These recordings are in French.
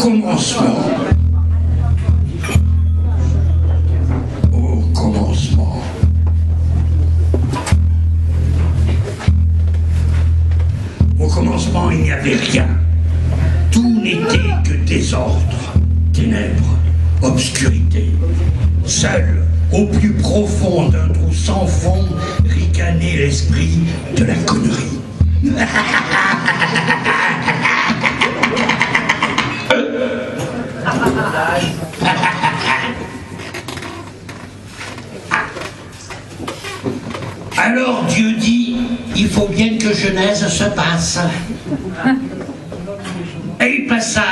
commencement. Au commencement. Au commencement, il n'y avait rien. Tout n'était que désordre, ténèbres, obscurité. Seul, au plus profond d'un trou sans fond, ricanait l'esprit de la connerie. Alors Dieu dit, il faut bien que Genèse se passe. Et il passa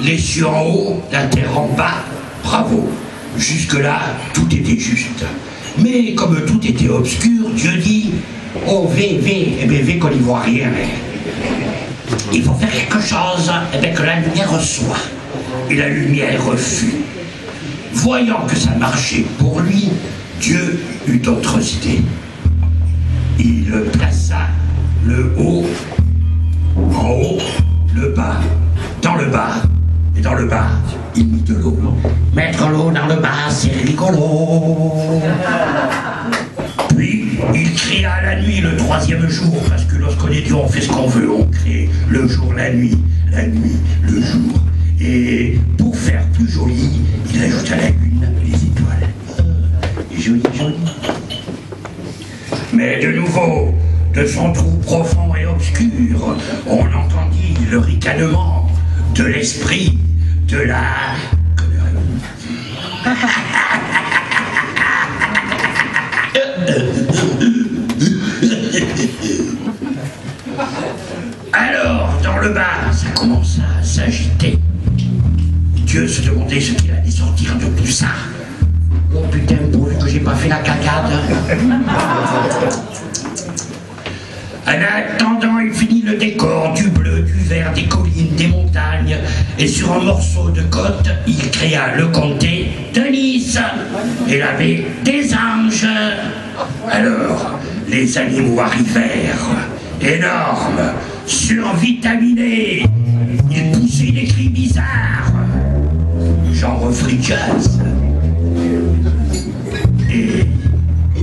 les cieux en haut, la terre en bas. Bravo. Jusque-là, tout était juste. Mais comme tout était obscur, Dieu dit, oh, V qu'on n'y voit rien. Il faut faire quelque chose, et bien que la lumière soit. Et la lumière fut. Voyant que ça marchait pour lui, Dieu eut d'autres idées. Il plaça le haut, en haut, le bas, dans le bas. Et dans le bas, il mit de l'eau. Mettre l'eau dans le bas, c'est rigolo. Puis, il créa la nuit le troisième jour, parce que lorsqu'on est Dieu, on fait ce qu'on veut. On crée le jour, la nuit, le jour. Et pour faire plus joli, il ajoute à la lune les étoiles. Joli, joli. Mais de nouveau, de son trou profond et obscur, on entendit le ricanement de l'esprit de la Alors, dans le bas, ça commença à s'agiter. Dieu se demandait ce qu'il allait sortir de tout ça. Oh putain, pourvu que j'ai pas fait la cacade. En attendant, il finit le décor du bleu, du vert, des collines, des montagnes. Et sur un morceau de côte, il créa le comté de Nice. Et la baie des anges. Alors, les animaux arrivèrent, énormes, survitaminés. Ils poussaient des cris bizarres, genre free jazz. Et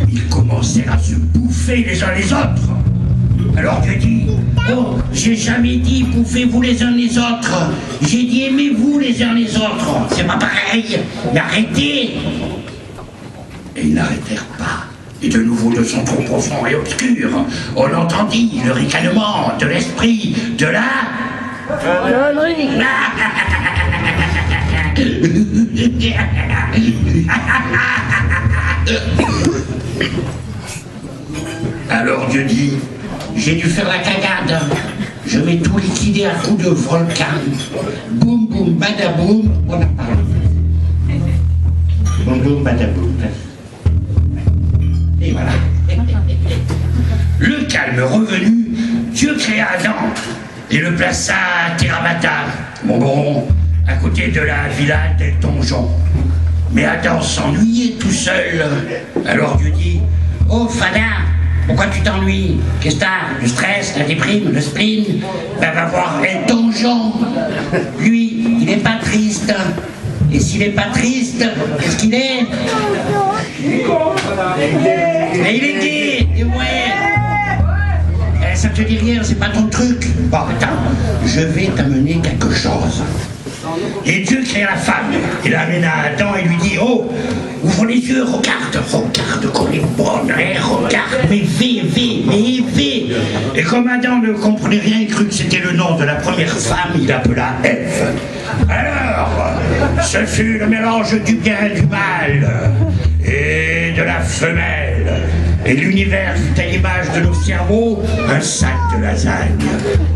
ils commencèrent à se bouffer les uns les autres. Alors Dieu dit, oh, j'ai jamais dit bouffez-vous les uns les autres. J'ai dit aimez-vous les uns les autres. C'est pas pareil, mais arrêtez. Et ils n'arrêtèrent pas. Et de nouveau de son trou profond et obscur, on entendit le ricanement de l'esprit de la... Alors Dieu dit, j'ai dû faire la cagade. Je vais tout liquider à coups de volcan. Boum boum badaboum, on a parlé. Boum boum badaboum. Et voilà. Le calme revenu, Dieu créa Adam et le plaça à Terramata, bon, à côté de la villa del Donjon. Mais Adam s'ennuyait tout seul. Alors Dieu dit, oh Fada, pourquoi tu t'ennuies? Qu'est-ce que t'as? Le stress, la déprime, le spleen? Ben va voir El Donjon. Lui, il n'est pas triste. Et s'il n'est pas triste, qu'est-ce qu'il est? Mais il est gay, et ouais. Ça te dit rien, c'est pas ton truc. Bon, attends, je vais t'amener quelque chose. Et Dieu créa la femme, il l'amène à Adam et lui dit, oh, ouvre les yeux, regarde comme est bonne, hein, regarde, mais V. Et comme Adam ne comprenait rien, il crut que c'était le nom de la première femme, il l'appela Ève. Alors, ce fut le mélange du bien et du mal, et de la femelle. Et l'univers fut à l'image de nos cerveaux, un sac de lasagne.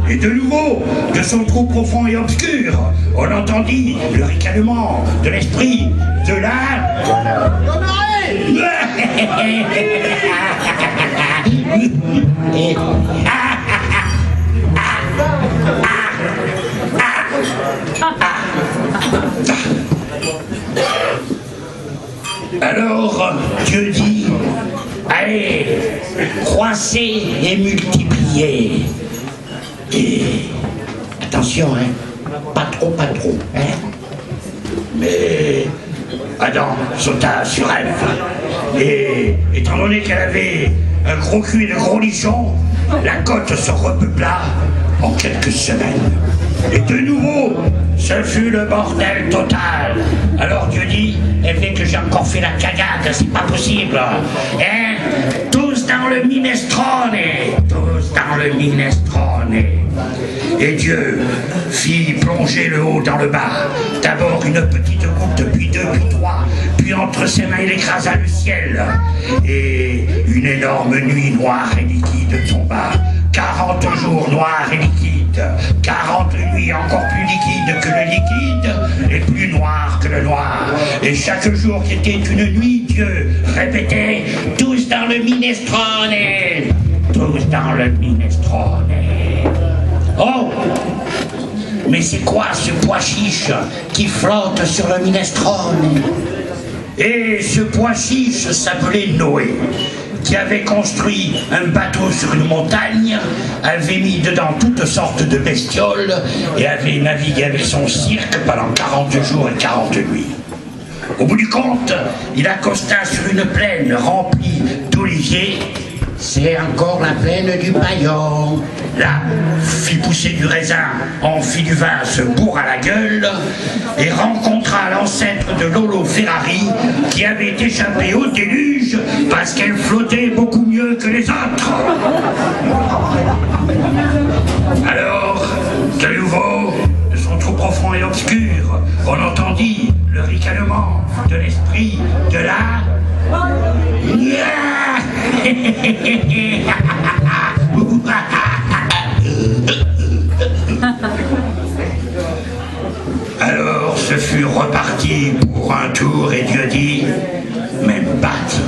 Et de nouveau, de son trou profond et obscur, on entendit le ricanement de l'esprit de la... Alors, Dieu dit, allez, croissez et multipliez. Et attention, hein, pas trop, hein. Mais Adam sauta sur elle, et étant donné qu'elle avait un gros cul et de gros nichons, la côte se repeupla en quelques semaines. Et de nouveau, ce fut le bordel total. Alors Dieu dit, elle fait que j'ai encore fait la cagade, c'est pas possible. Hein? Tous dans le minestrone, tous dans le minestrone. Et Dieu fit plonger le haut dans le bas. D'abord une petite goutte, puis deux, puis trois. Puis entre ses mains, il écrasa le ciel. Et une énorme nuit noire et liquide tomba. 40 jours noirs et liquides. 40 nuits encore plus liquides que le liquide et plus noires que le noir. Et chaque jour qui était une nuit, Dieu répétait « Tous dans le minestrone, tous dans le minestrone. » Oh! Mais c'est quoi ce pois chiche qui flotte sur le minestrone? Et ce pois chiche s'appelait Noé, qui avait construit un bateau sur une montagne, avait mis dedans toutes sortes de bestioles et avait navigué avec son cirque pendant 40 jours et 40 nuits. Au bout du compte, il accosta sur une plaine remplie d'oliviers. C'est encore la plaine du Paillon. Là, fit pousser du raisin, en fit du vin, se bourra la gueule et rencontra l'ancêtre de Lolo Ferrari qui avait échappé au déluge parce qu'elle flottait beaucoup mieux que les autres. Alors, de nouveau, de son trou profond et obscur, on entendit le ricanement de l'esprit de la... Alors ce fut reparti pour un tour et Dieu dit, même patte.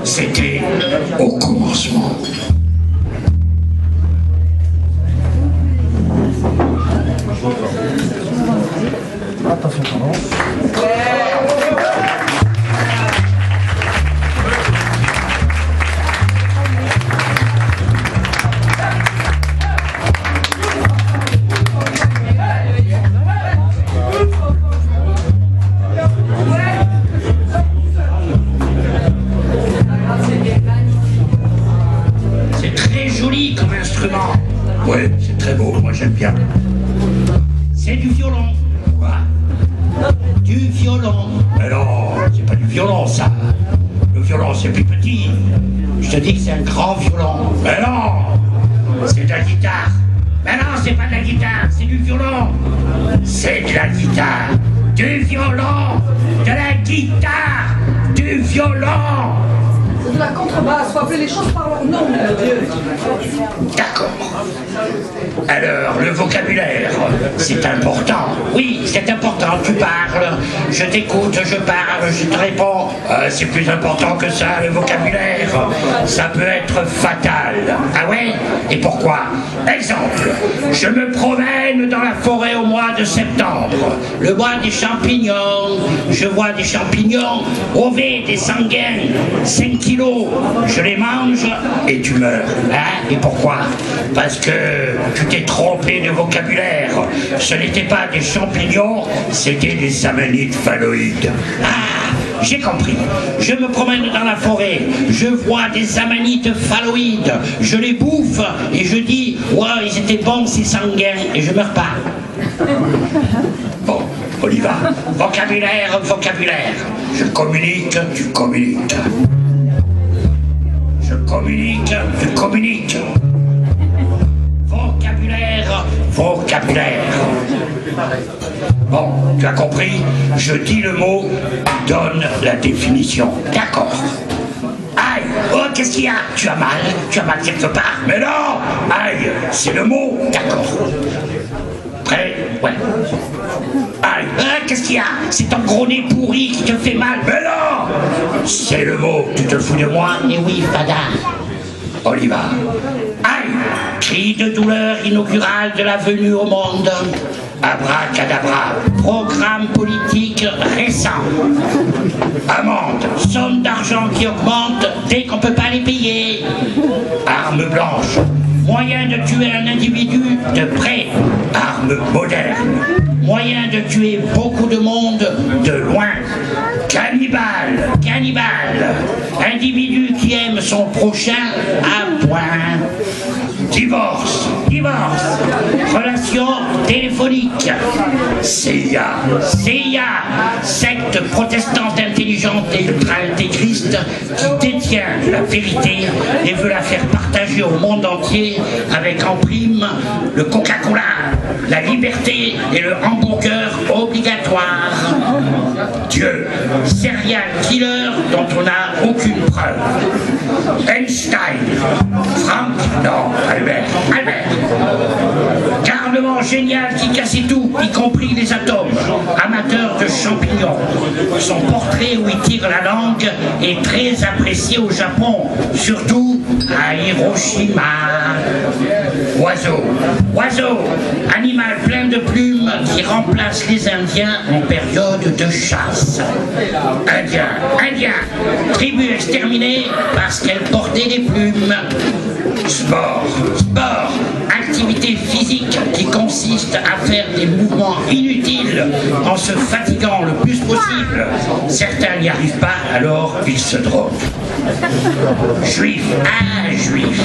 C'était au commencement. Attention, tendance. C'est très joli comme instrument. Ouais, c'est très beau, moi j'aime bien. C'est du violon. Quoi? Du violon. Mais non, c'est pas du violon ça. Le violon c'est plus petit. Je te dis que c'est un grand violon. Mais non, c'est de la guitare. Mais non, c'est pas de la guitare, c'est du violon. C'est de la guitare. Du violon. De la guitare. Du violon. C'est de la contrebasse, faut appeler les choses par leur nom, mon Dieu. D'accord. Alors, le vocabulaire, c'est important. Oui, c'est important. Tu parles, je t'écoute, je parle, je te réponds. C'est plus important que ça, le vocabulaire. Ça peut être fatal. Ah ouais? Et pourquoi? Exemple, je me promène dans la forêt au mois de septembre. Le mois des champignons. Je vois des champignons, ovés, des sanguins, 5 kilos. Je les mange et tu meurs. Hein? Et pourquoi? Parce que tu t'es trompé de vocabulaire. Ce n'était pas des champignons, c'était des amanites phalloïdes. Ah, j'ai compris. Je me promène dans la forêt, je vois des amanites phalloïdes, je les bouffe et je dis « Ouais, ils étaient bons ces sanguins » et je meurs pas. Bon, on y va. Vocabulaire, vocabulaire. Je communique, tu communiques. Je communique, tu communiques. Vocabulaire, vocabulaire. Bon, tu as compris? Je dis le mot, donne la définition. D'accord. Aïe, oh, qu'est-ce qu'il y a? Tu as mal quelque part? Mais non! Aïe, c'est le mot. D'accord. Prêt? Ouais. Aïe, qu'est-ce qu'il y a? C'est ton gros nez pourri qui te fait mal. Mais non! C'est le mot. Tu te fous de moi? Eh oui, fada. On y va. Aïe! Cri de douleur inaugural de la venue au monde. Abracadabra. Programme politique récent. Amende. Somme d'argent qui augmente dès qu'on peut pas les payer. Arme blanche. Moyen de tuer un individu de près, arme moderne. Moyen de tuer beaucoup de monde de loin. Cannibale, cannibale. Individu qui aime son prochain à point. Divorce, divorce. Relation téléphonique. CIA, CIA. Secte protestante intelligente et ultra-intégriste qui détient la vérité et veut la faire partager au monde entier avec en prime le Coca-Cola, la liberté et le hamburger obligatoire. Dieu, serial killer dont on n'a aucune preuve. Einstein, Frank, non, Albert. Garnement génial qui cassait tout, y compris les atomes. Amateur de champignons. Son portrait où il tire la langue est très apprécié au Japon, surtout à Hiroshima. Oiseau, oiseau, animal plein de plumes qui remplace les Indiens en période de chasse. Indien, indien, tribu exterminée parce qu'elle portait des plumes. Sport, sport, activité physique qui consiste à faire des mouvements inutiles en se fatiguant le plus possible. Certains n'y arrivent pas, alors ils se droguent. Juif, ah juif.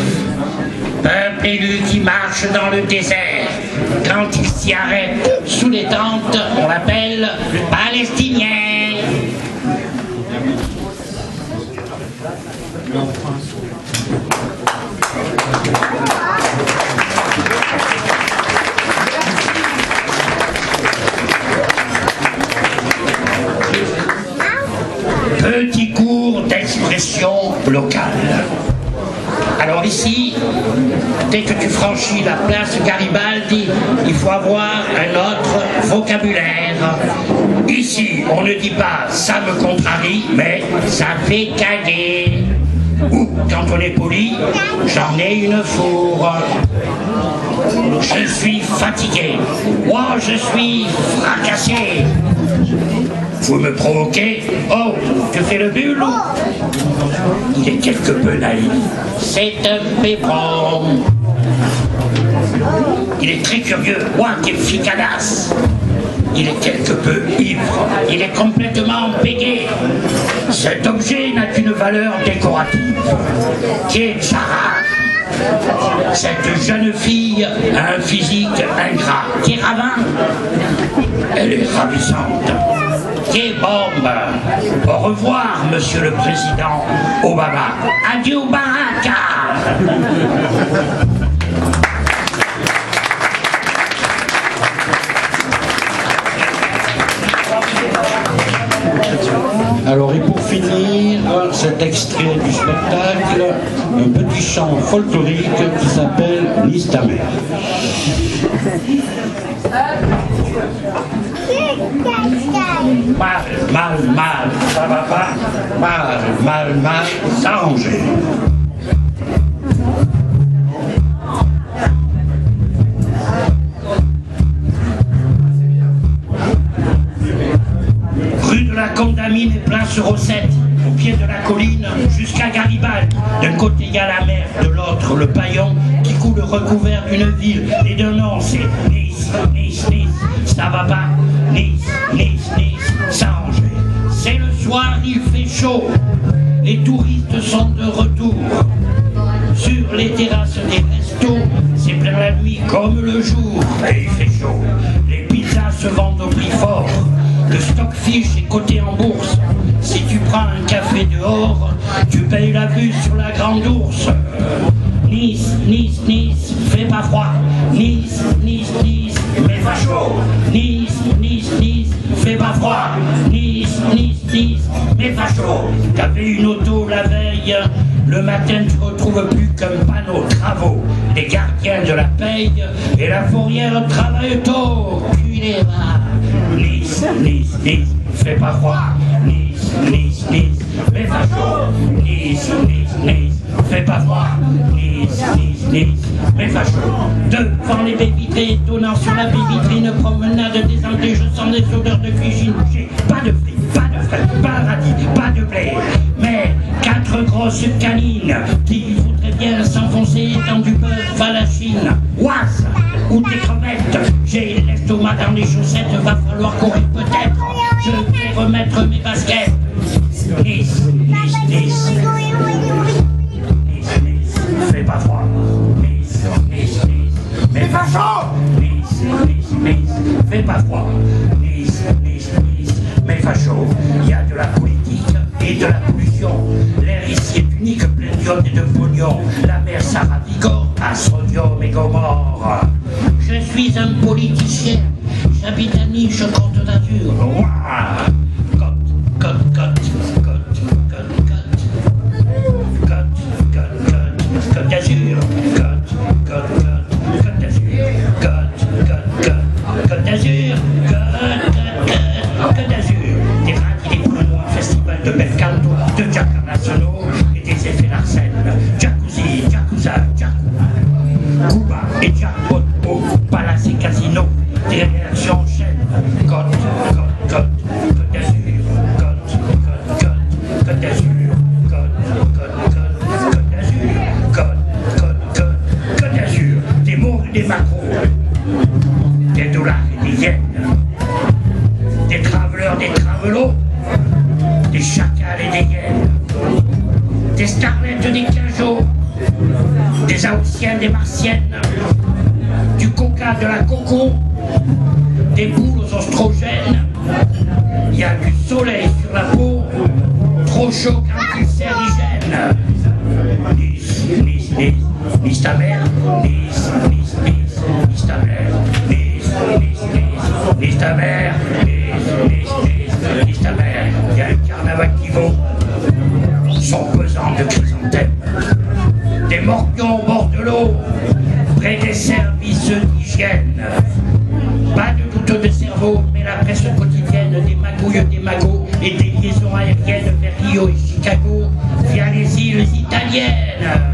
Peuple élu qui marche dans le désert. Quand il s'y arrête sous les tentes, on l'appelle palestinien. Petit cours d'expression locale. Alors ici, dès que tu franchis la place Garibaldi, il faut avoir un autre vocabulaire. Ici, on ne dit pas « ça me contrarie », mais « ça fait caguer ». Ou, quand on est poli, « j'en ai une fourre ». Je suis fatigué. Moi, je suis fracassé. Vous me provoquez? Oh, tu fais le bulle? Il est quelque peu naïf. C'est un pépron. Il est très curieux. Ouah, quelle ficadasse. Il est quelque peu ivre. Il est complètement bégué. Cet objet n'a qu'une valeur décorative. Qui est Sarah? Cette jeune fille a un physique ingrat. Qui est ravin? Elle est ravissante. Qui est bombe? Au revoir, monsieur le président Obama. Adieu, Baraka. Alors, et pour finir, cet extrait du spectacle, un petit chant folklorique qui s'appelle « Lise ta mère ». Mal, ça va pas. Mal, s'arranger. Rue de la Condamine et place Rosette, au pied de la colline, jusqu'à Garibaldi. D'un côté il y a la mer, de l'autre le paillon qui coule recouvert d'une ville et d'un nom, c'est Nice, Nice, Nice, ça va pas. Nice, Nice, Nice, s'arranger. C'est le soir, il fait chaud, les touristes sont de retour. Sur les terrasses des restos, c'est plein la nuit comme le jour. Et il fait chaud, les pizzas se vendent au prix fort. Le stockfish est coté en bourse. Si tu prends un café dehors, tu payes la vue sur la Grande Ourse. Nice, Nice, Nice, fais pas froid. Nice, Nice, Nice, mais pas chaud. Nice, Nice, Nice, fais pas froid. Nice, Nice, Nice, mais pas chaud. T'avais une auto la veille, le matin tu retrouves plus qu'un panneau travaux. Les gardiens de la paye et la fourrière travaillent tôt. Puis les bas. Nice, Nice, Nice, fais pas froid. Nice, Nice, Nice, mais pas chaud. Nice, Nice, Nice, fais pas froid. Nice, Nice, Nice, mais pas chaud. Devant les baies vitrées étonnant sur la baie vitrine, promenade désenté, je sens des odeurs de cuisine. J'ai pas de frites, pas de frais, pas de radis, pas de blé, mais 4 grosses canines qui voudraient bien s'enfoncer dans du bœuf à la Chine. Oise ou des crevettes, j'ai l'estomac dans les chaussettes, va falloir courir peut-être. Je vais remettre mes baskets. Nice, Nice, Nice. Nice, Nice, fais pas froid. Nice, Nice, Nice. Mais pas chaud. Nice, Nice, Nice, fais pas froid. Nice, Nice, Nice, mais pas chaud. Il y a de la politique et de la pollution. L'air ici est unique, plein d'iode et de pognon. La mer ça ravigore à Sodium et Gomorre. Je suis un politicien, j'habite à Niche, Côte d'Azur. Côte d'Azur, Côte d'Azur, Côte d'Azur, Côte d'Azur. Des radis, des Brunois, festival de bel canto, de Jack nationaux et des effets Larsen. Jacuzzi, Jacuzza, Jacou, Cuba et Jackpot au Palace et Casino. Des réactions en chaîne. Côte d'Azur, Côte d'Azur. Des macros, des dollars et des yens, des traveleurs, des travelots, des chacals et des hyènes, des starlettes, des cajots, des haussiennes, des martiennes, du coca, de la coco, des boules aux oestrogènes. Il y a du soleil sur la peau, trop chaud qu'un cancérigène. Nice, Nice, Nice, Nice ta mère, Nice, Nice, Nice, Nice ta mère, Nice, Nice, Nice, Nice ta mère, Nice, Nice, Nice, Nice ta mère. Il y a un carnaval qui vaut son pesant de chrysanthèmes, des morpions au bord de l'eau, près des services d'hygiène. Pas de doute de cerveau, mais la presse quotidienne, des magouilles, des magots et des liaisons aériennes vers Rio et Chicago via les îles italiennes.